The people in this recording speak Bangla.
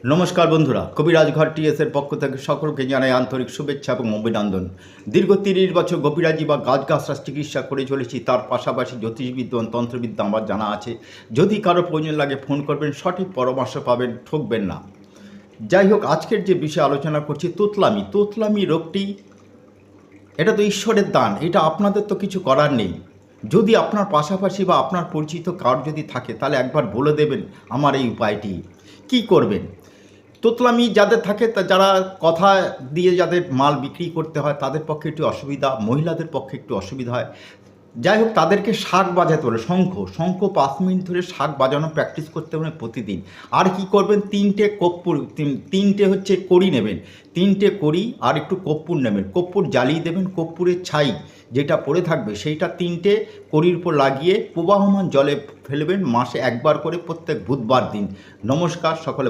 নমস্কার বন্ধুরা, কবিরাজ ঘর টিএসের পক্ষ থেকে সকলকে জানাই আন্তরিক শুভেচ্ছা এবং অভিনন্দন। দীর্ঘ 30 বছর কবিরাজি বা গাছগাছরা চিকিৎসা করে চলেছি, তার পাশাপাশি জ্যোতিষবিদ্যা তন্ত্রবিদ্যা আমার জানা আছে। যদি কারো প্রয়োজন লাগে ফোন করবেন, সঠিক পরামর্শ পাবেন, ঠকবেন না। যাই হোক, আজকের যে বিষয়ে আলোচনা করছি তোতলামি রোগটি, এটা তো ঈশ্বরের দান, এটা আপনাদের তো কিছু করার নেই। যদি আপনার পাশাপাশি বা আপনার পরিচিত কারো যদি থাকে, তাহলে একবার বলে দেবেন আমার এই উপায়টি কী করবেন। তোতলামি যাদের থাকে, তা যারা কথা দিয়ে যাদের মাল বিক্রি করতে হয় তাদের পক্ষে একটু অসুবিধা, মহিলাদের পক্ষে একটু অসুবিধা হয়। যাই হোক, তাদেরকে শাঁখ বাজাতে বলে, শঙ্খ 5 মিনিট ধরে শাঁখ বাজানো প্র্যাকটিস করতে হবে প্রতিদিন। আর কি করবেন, 3টে কর্পূর, 3টে হচ্ছে কড়ি নেবেন, 3টে কড়ি আর একটু কর্পূর নেবেন, কর্পূর জ্বালিয়ে দেবেন, কর্পূরের ছাই যেটা পড়ে থাকবে সেইটা 3টে কড়ির উপর লাগিয়ে প্রবাহমান জলে ফেলবেন, মাসে একবার করে প্রত্যেক বুধবার দিন। নমস্কার সকলে।